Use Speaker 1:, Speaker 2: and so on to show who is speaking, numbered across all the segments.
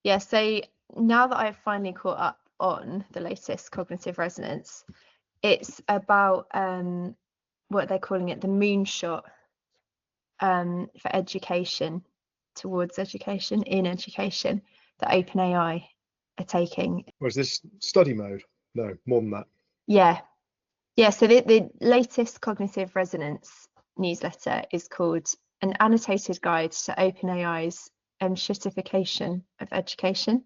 Speaker 1: Yeah, so now that I've finally caught up on the latest cognitive resonance, it's about what they're calling it, the moonshot for education, towards education, in education, that OpenAI are taking.
Speaker 2: Or is this study mode? No, more than that.
Speaker 1: Yeah. So the latest cognitive resonance newsletter is called An Annotated Guide to OpenAI's Shitification of Education,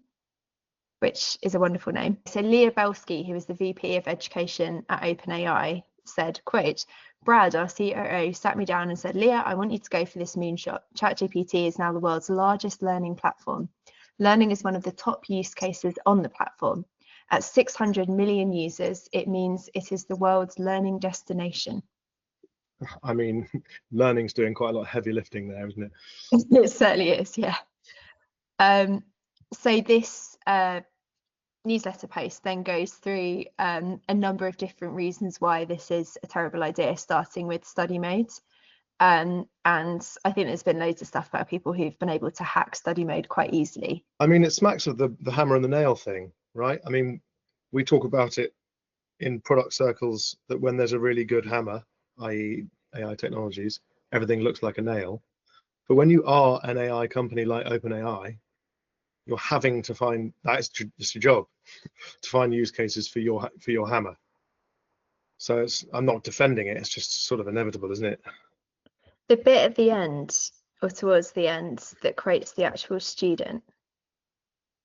Speaker 1: which is a wonderful name. So Leah Belsky, who is the VP of Education at OpenAI, said, quote, Brad, our COO, sat me down and said, Leah, I want you to go for this moonshot. ChatGPT is now the world's largest learning platform. Learning is one of the top use cases on the platform. At 600 million users, it means it is the world's learning destination.
Speaker 2: I mean, learning's doing quite a lot of heavy lifting there, isn't it?
Speaker 1: It certainly is, yeah. So this newsletter post then goes through a number of different reasons why this is a terrible idea, starting with study mode. And I think there's been loads of stuff about people who've been able to hack study mode quite easily.
Speaker 2: I mean, it smacks of the hammer and the nail thing, right? I mean, we talk about it in product circles that when there's a really good hammer, i.e. AI technologies, everything looks like a nail. But when you are an AI company like OpenAI, you're having to find, that's just your job, to find use cases for your hammer. So I'm not defending it, it's just sort of inevitable, isn't it?
Speaker 1: The bit at the end, or towards the end, that creates the actual student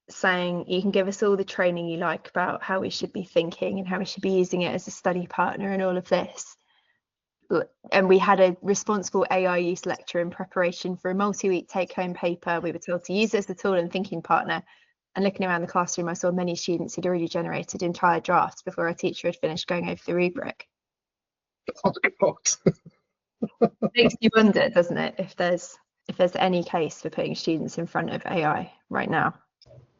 Speaker 1: saying, you can give us all the training you like about how we should be thinking and how we should be using it as a study partner and all of this. And we had a responsible AI use lecture in preparation for a multi-week take-home paper. We were told to use it as a tool and thinking partner. And looking around the classroom, I saw many students who'd already generated entire drafts before our teacher had finished going over the rubric.
Speaker 2: Oh, God.
Speaker 1: Makes you wonder, doesn't it, if there's any case for putting students in front of AI right now,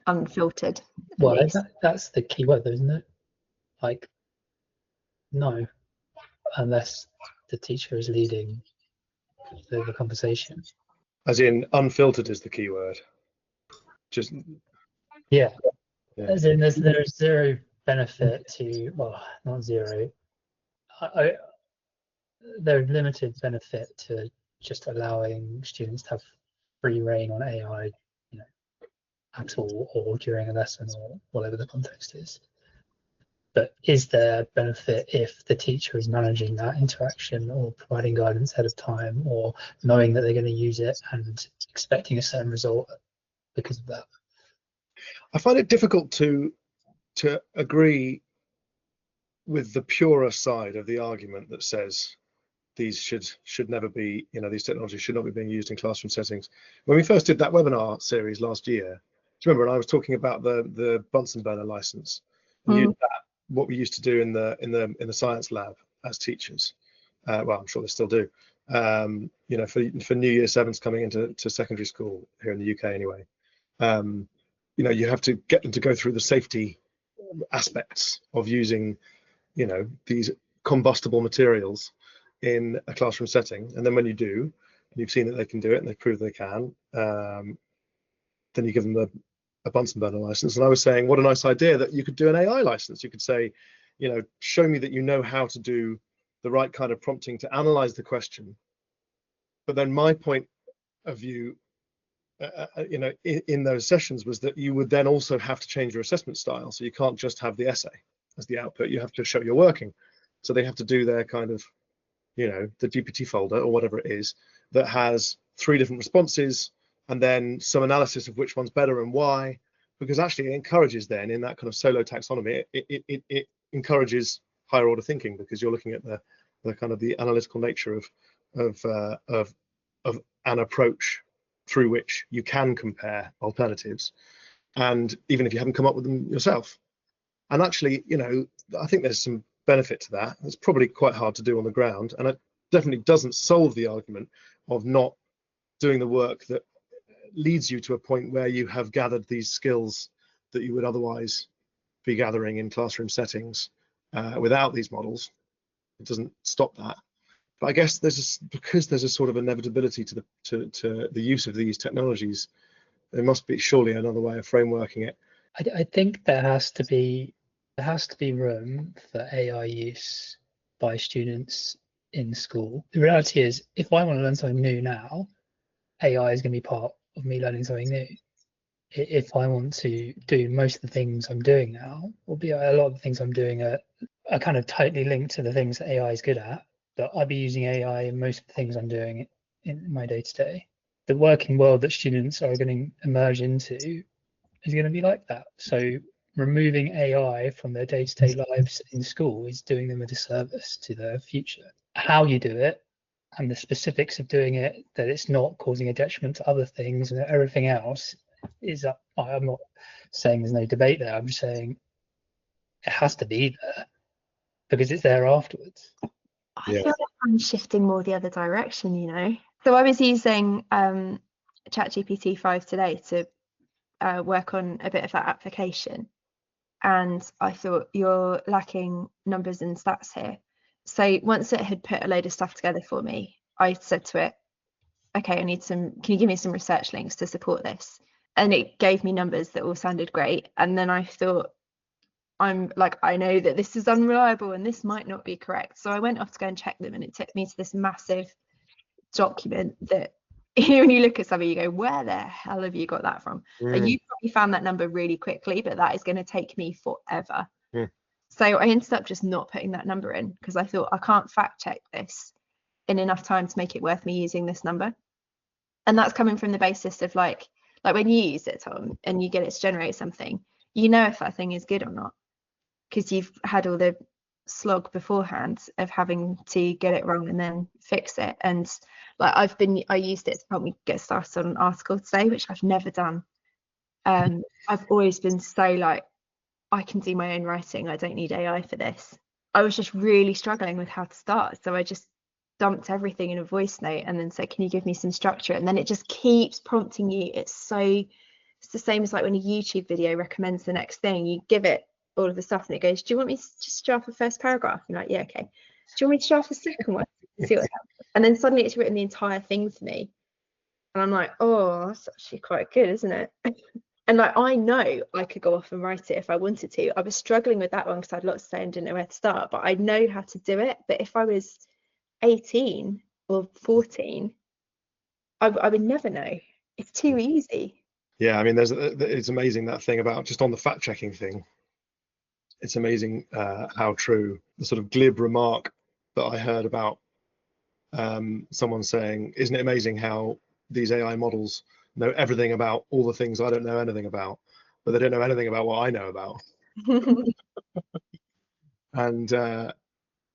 Speaker 1: unfiltered.
Speaker 3: Well, that's the key word, though, isn't it? Like, no, unless the teacher is leading the conversation.
Speaker 2: As in, unfiltered is the key word. Just
Speaker 3: yeah. As in, there's zero benefit to, well, not zero. There's limited benefit to just allowing students to have free reign on AI, at all, or during a lesson, or whatever the context is. But is there benefit if the teacher is managing that interaction or providing guidance ahead of time, or knowing that they're going to use it and expecting a certain result because of that?
Speaker 2: I find it difficult to agree with the purer side of the argument that says these should never be, these technologies should not be being used in classroom settings. When we first did that webinar series last year, do you remember? And I was talking about the Bunsen burner license. And what we used to do in the science lab as teachers. Well, I'm sure they still do. For New Year 7s coming into secondary school here in the UK anyway. You have to get them to go through the safety aspects of using, these combustible materials in a classroom setting. And then when you do, and you've seen that they can do it and they've proved they can, then you give them a Bunsen burner license. And I was saying, what a nice idea that you could do an AI license. You could say, show me that you know how to do the right kind of prompting to analyze the question. But then my point of view, in those sessions was that you would then also have to change your assessment style. So you can't just have the essay as the output. You have to show you're working. So they have to do their kind of, the GPT folder or whatever it is that has 3 different responses and then some analysis of which one's better and why, because actually it encourages then in that kind of solo taxonomy, it encourages higher order thinking, because you're looking at the kind of the analytical nature of an approach through which you can compare alternatives, and even if you haven't come up with them yourself. And actually, I think there's some benefit to that. It's probably quite hard to do on the ground, and it definitely doesn't solve the argument of not doing the work that leads you to a point where you have gathered these skills that you would otherwise be gathering in classroom settings without these models. It doesn't stop that. But I guess because there's a sort of inevitability to the use of these technologies, There must be surely another way of frameworking it.
Speaker 3: I think there has to be room for AI use by students in school. The reality is, if I want to learn something new now, AI is going to be part of me learning something new. If I want to do most of the things I'm doing now, a lot of the things I'm doing are kind of tightly linked to the things that AI is good at, but I'll be using AI in most of the things I'm doing in my day-to-day. The working world that students are going to emerge into is going to be like that. So removing AI from their day-to-day lives in school is doing them a disservice to their future. How you do it and the specifics of doing it, that it's not causing a detriment to other things and everything else is up. I'm not saying there's no debate there. I'm just saying it has to be there because it's there afterwards.
Speaker 1: I feel like I'm shifting more the other direction, you know. So I was using ChatGPT 5 today to work on a bit of that application, and I thought you're lacking numbers and stats here. So once it had put a load of stuff together for me, I said to it, okay, can you give me some research links to support this? And it gave me numbers that all sounded great. And then I thought, I know that this is unreliable and this might not be correct. So I went off to go and check them, and it took me to this massive document that when you look at something, you go, where the hell have you got that from? Like, you probably found that number really quickly, but that is going to take me forever. So I ended up just not putting that number in because I thought I can't fact check this in enough time to make it worth me using this number. And that's coming from the basis of like when you use it, Tom, and you get it to generate something, you know if that thing is good or not because you've had all the slog beforehand of having to get it wrong and then fix it. And like I used it to help me get started on an article today, which I've never done. I've always been so like, I can do my own writing, I don't need AI for this. I was just really struggling with how to start, so I just dumped everything in a voice note and then said, can you give me some structure? And then it just keeps prompting you. It's the same as like when a YouTube video recommends the next thing, you give it all of the stuff and it goes, do you want me to just draft the first paragraph? You're like, yeah, okay. Do you want me to draft the second one? See what happens. And then suddenly it's written the entire thing for me. And I'm like, oh, that's actually quite good, isn't it? And like, I know I could go off and write it if I wanted to. I was struggling with that one because I had lots to say and didn't know where to start, but I know how to do it. But if I was 18 or 14, I would never know. It's too easy.
Speaker 2: Yeah, I mean, it's amazing, that thing about just on the fact checking thing. It's amazing how true the sort of glib remark that I heard about someone saying, isn't it amazing how these AI models know everything about all the things I don't know anything about, but they don't know anything about what I know about. And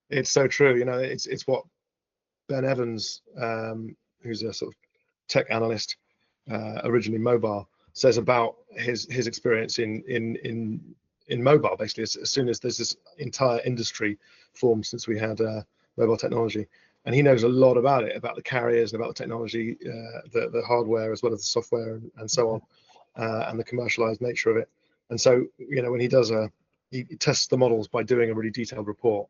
Speaker 2: it's so true, you know. It's what Ben Evans, who's a sort of tech analyst, originally mobile, says about his experience in mobile. Basically, as soon as there's this entire industry formed since we had mobile technology, and he knows a lot about it, about the carriers and about the technology, the hardware as well as the software and so on, and the commercialized nature of it. And so, you know, when he does he tests the models by doing a really detailed report,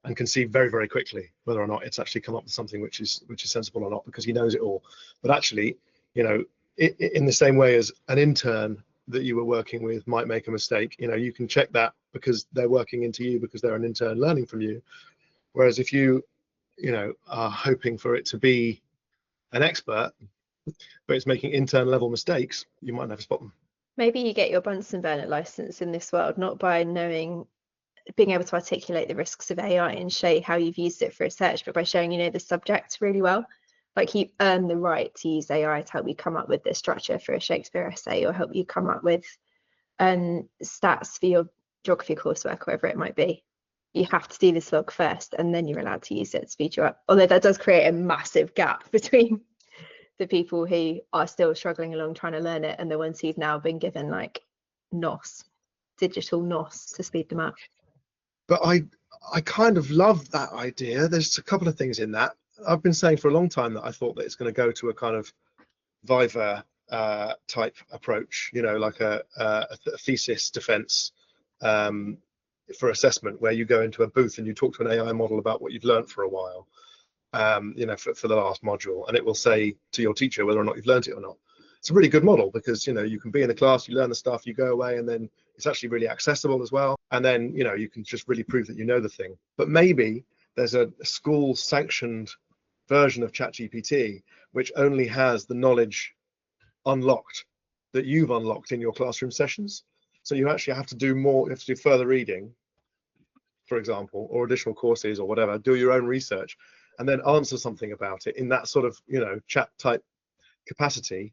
Speaker 2: and can see very, very quickly whether or not it's actually come up with something which is sensible or not, because he knows it all. But actually, you know, in the same way as an intern that you were working with might make a mistake, you know, you can check that because they're working into you, because they're an intern learning from you. Whereas if you know, are hoping for it to be an expert, but it's making intern level mistakes, you might never spot them.
Speaker 1: Maybe you get your Bunsen burner license in this world, not by being able to articulate the risks of AI and show how you've used it for research, but by showing you know the subject really well. Like, you earn the right to use AI to help you come up with the structure for a Shakespeare essay, or help you come up with stats for your geography coursework, whatever it might be. You have to do this log first, and then you're allowed to use it to speed you up. Although that does create a massive gap between the people who are still struggling along trying to learn it and the ones who've now been given like digital NOS to speed them up.
Speaker 2: But I kind of love that idea. There's a couple of things in that. I've been saying for a long time that I thought that it's going to go to a kind of Viva type approach, you know, like a thesis defense for assessment, where you go into a booth and you talk to an AI model about what you've learned for a while, you know, for the last module, and it will say to your teacher whether or not you've learned it or not. it's a really good model because, you know, you can be in the class, you learn the stuff, you go away, and then it's actually really accessible as well. And then, you know, you can just really prove that you know the thing. But maybe there's a school sanctioned version of ChatGPT which only has the knowledge unlocked that you've unlocked in your classroom sessions. So you actually have to do more, you have to do further reading, for example, or additional courses or whatever, do your own research, and then answer something about it in that sort of, you know, chat type capacity.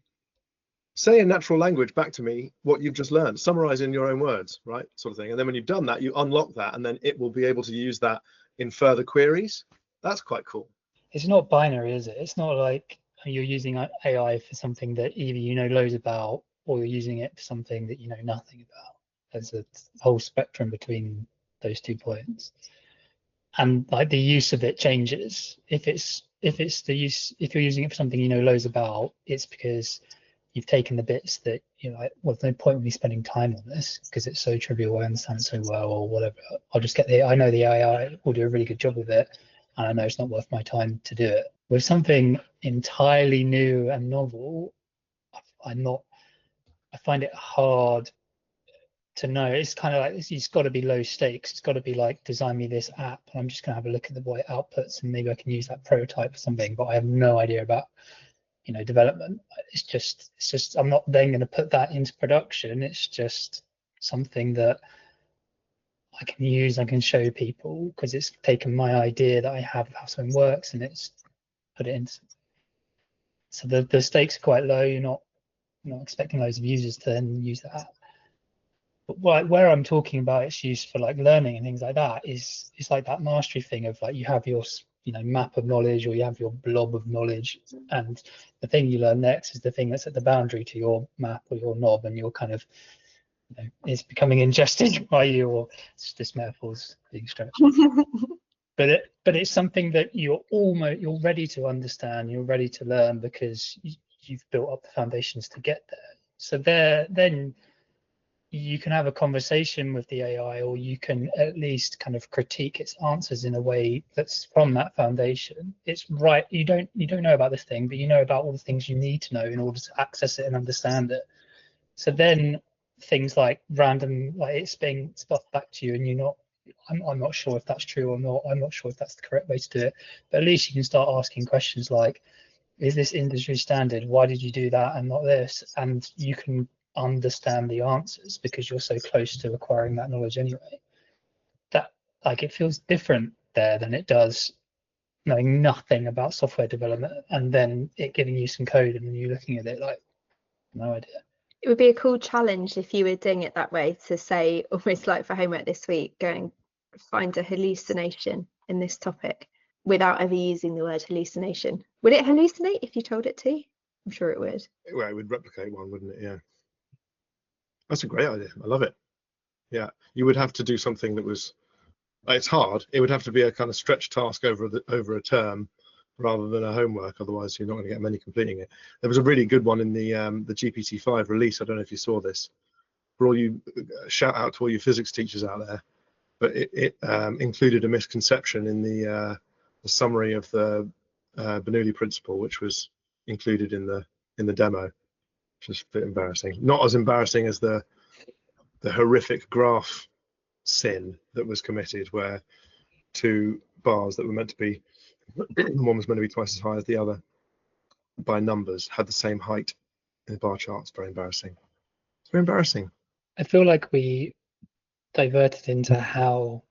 Speaker 2: Say in natural language back to me what you've just learned, summarize in your own words, right, sort of thing. And then when you've done that, you unlock that, and then it will be able to use that in further queries. That's quite cool.
Speaker 3: It's not binary, is it? It's not like you're using AI for something that either you know loads about or you're using it for something that you know nothing about. There's a whole spectrum between those 2 points, and like the use of it changes. If you're using it for something you know loads about, it's because you've taken the bits that, you know, like, well, there's no point in me spending time on this because it's so trivial, I understand it so well, or whatever. I'll just I know the AI will do a really good job of it, and I know it's not worth my time to do it. With something entirely new and novel, I find it hard to know. It's kind of like it's got to be low stakes. It's got to be like, design me this app, and I'm just going to have a look at what it outputs, and maybe I can use that prototype for something, but I have no idea about, you know, development. It's just I'm not then going to put that into production. It's just something that I can use, I can show people, because it's taken my idea that I have of how something works and it's put it into. So the stakes are quite low. You're not expecting loads of users to then use that. But where I'm talking about its use for like learning and things like that is like that mastery thing of like, you have your, you know, map of knowledge, or you have your blob of knowledge, and the thing you learn next is the thing that's at the boundary to your map or your knob, and you're kind of, you know, it's becoming ingested by you, or this metaphor's being stretched. but it's something that you're ready to understand, you're ready to learn, because you've built up the foundations to get there. So then you can have a conversation with the AI, or you can at least kind of critique its answers in a way that's from that foundation. It's right. You don't know about this thing, but you know about all the things you need to know in order to access it and understand it. So then things like random, like it's being stuff back to you, and I'm not sure if that's true or not. I'm not sure if that's the correct way to do it. But at least you can start asking questions like, is this industry standard? Why did you do that and not this? And you can understand the answers because you're so close to acquiring that knowledge anyway. That, like, it feels different there than it does knowing nothing about software development and then it giving you some code and then you looking at it like, no idea.
Speaker 1: It would be a cool challenge if you were doing it that way, to say, almost like for homework this week, going find a hallucination in this topic without ever using the word hallucination. Would it hallucinate if you told it to? I'm sure it would.
Speaker 2: Well, it would replicate one, wouldn't it? Yeah. That's a great idea. I love it. Yeah. You would have to do something that was, it's hard. It would have to be a kind of stretch task over a term rather than a homework. Otherwise, you're not going to get many completing it. There was a really good one in the GPT-5 release. I don't know if you saw this. For all you, shout out to all your physics teachers out there. But it included a misconception in the summary of the Bernoulli principle, which was included in the demo, which is a bit embarrassing. Not as embarrassing as the horrific graph sin that was committed, where two bars that were meant to be, one was meant to be twice as high as the other by numbers, had the same height in the bar charts. Very embarrassing. It's very embarrassing.
Speaker 3: I feel like we diverted into how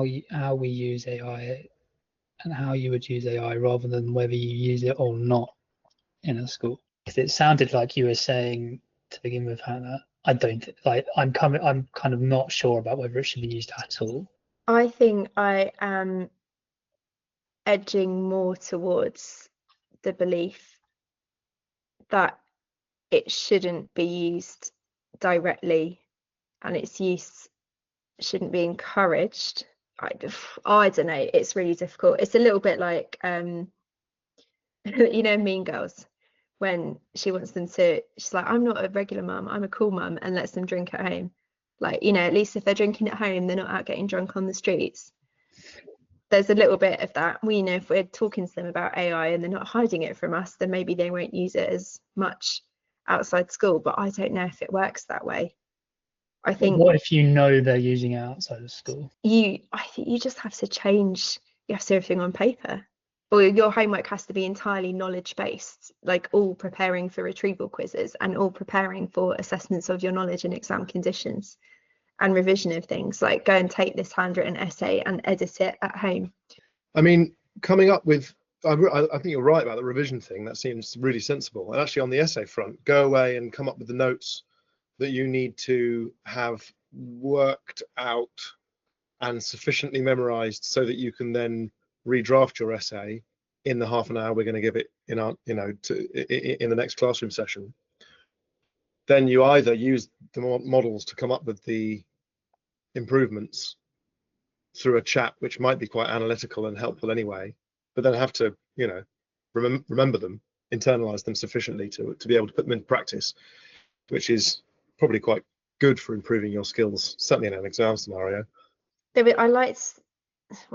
Speaker 3: we use AI and how you would use AI rather than whether you use it or not in a school. Because it sounded like you were saying to begin with, Hannah, I don't like. I'm kind of not sure about whether it should be used at all.
Speaker 1: I think I am edging more towards the belief that it shouldn't be used directly and its use shouldn't be encouraged. I don't know, it's really difficult. It's a little bit like you know, Mean Girls, when she wants them to, she's like, I'm not a regular mum, I'm a cool mum, and lets them drink at home. Like, you know, at least if they're drinking at home, they're not out getting drunk on the streets. There's a little bit of that. We know if we're talking to them about AI and they're not hiding it from us, then maybe they won't use it as much outside school, but I don't know if it works that way. I think
Speaker 3: What if you know they're using it outside of school?
Speaker 1: I think you just have to change. You have to do everything on paper, or your homework has to be entirely knowledge based, like all preparing for retrieval quizzes and all preparing for assessments of your knowledge in exam conditions and revision of things. Like, go and take this handwritten essay and edit it at home.
Speaker 2: I mean, coming up with, I think you're right about the revision thing. That seems really sensible. And actually on the essay front, go away and come up with the notes that you need to have worked out and sufficiently memorized so that you can then redraft your essay in the half an hour we're going to give it in our, in the next classroom session. Then you either use the models to come up with the improvements through a chat, which might be quite analytical and helpful anyway, but then have to, remember them, internalize them sufficiently to be able to put them into practice, which is probably quite good for improving your skills, certainly in an exam scenario.
Speaker 1: I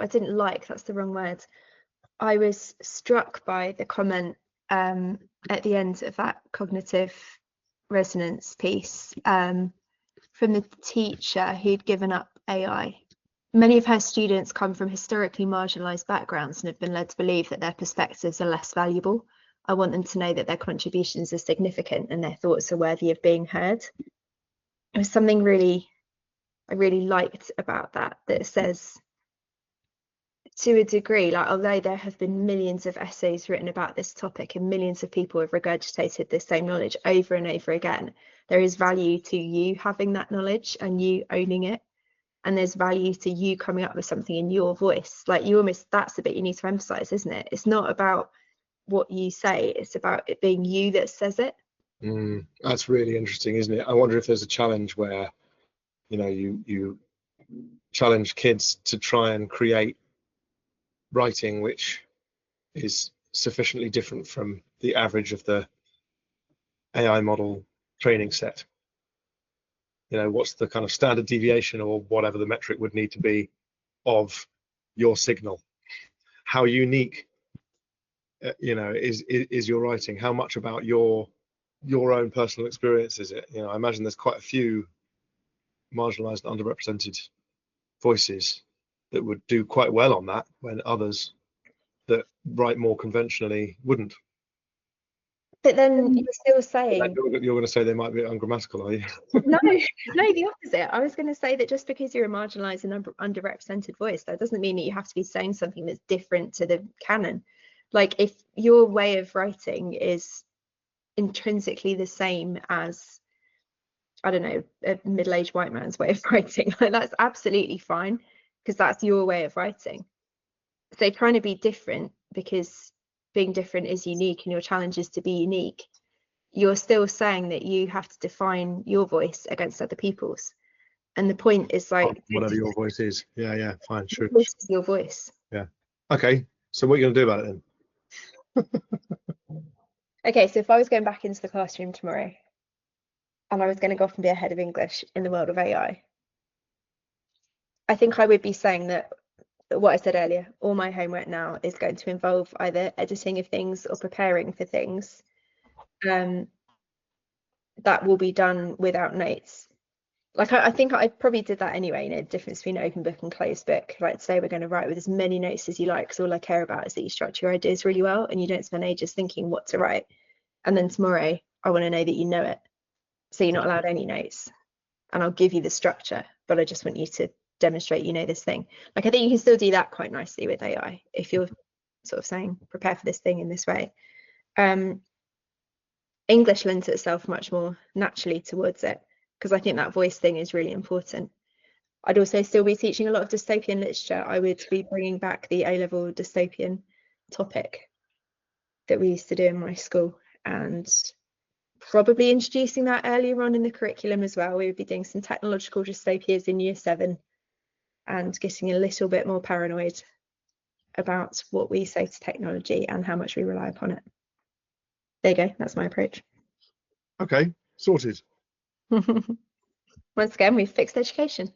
Speaker 1: didn't like, that's the wrong word. I was struck by the comment at the end of that cognitive resonance piece from the teacher who'd given up AI. Many of her students come from historically marginalised backgrounds and have been led to believe that their perspectives are less valuable. I want them to know that their contributions are significant and their thoughts are worthy of being heard. It was something I really liked about that it says, to a degree, like, although there have been millions of essays written about this topic and millions of people have regurgitated this same knowledge over and over again, there is value to you having that knowledge and you owning it. And there's value to you coming up with something in your voice. Like, that's the bit you need to emphasize, isn't it? It's not about what you say, it's about it being you that says it.
Speaker 2: That's really interesting, isn't it? I wonder if there's a challenge where, you challenge kids to try and create writing which is sufficiently different from the average of the AI model training set. What's the kind of standard deviation or whatever the metric would need to be of your signal? How unique, is your writing? How much about your own personal experience is it? I imagine there's quite a few marginalized, underrepresented voices that would do quite well on that, when others that write more conventionally wouldn't.
Speaker 1: But then you're still saying
Speaker 2: you're going to say they might be ungrammatical, are you?
Speaker 1: No, the opposite. I was going to say that just because you're a marginalized and underrepresented voice, that doesn't mean that you have to be saying something that's different to the canon. Like, if your way of writing is intrinsically the same as, I don't know, a middle-aged white man's way of writing, like, that's absolutely fine, because that's your way of writing. So trying to be different because being different is unique and your challenge is to be unique, you're still saying that you have to define your voice against other people's. And the point is, like,
Speaker 2: whatever your voice is. Yeah, fine, sure.
Speaker 1: This is your voice.
Speaker 2: Yeah. Okay, so what are you going to do about it then?
Speaker 1: Okay, so if I was going back into the classroom tomorrow and I was going to go off and be a head of English in the world of AI, I think I would be saying that what I said earlier, all my homework now is going to involve either editing of things or preparing for things that will be done without notes. Like, I think I probably did that anyway, the difference between open book and closed book. Like, today we're going to write with as many notes as you like, because all I care about is that you structure your ideas really well and you don't spend ages thinking what to write. And then tomorrow I want to know that you know it, so you're not allowed any notes, and I'll give you the structure, but I just want you to demonstrate you know this thing. Like, I think you can still do that quite nicely with AI if you're sort of saying prepare for this thing in this way. English lends itself much more naturally towards it, because I think that voice thing is really important. I'd also still be teaching a lot of dystopian literature. I would be bringing back the A-level dystopian topic that we used to do in my school, and probably introducing that earlier on in the curriculum as well. We would be doing some technological dystopias in year 7 and getting a little bit more paranoid about what we say to technology and how much we rely upon it. There you go, that's my approach.
Speaker 2: Okay, sorted.
Speaker 1: Once again, we've fixed education.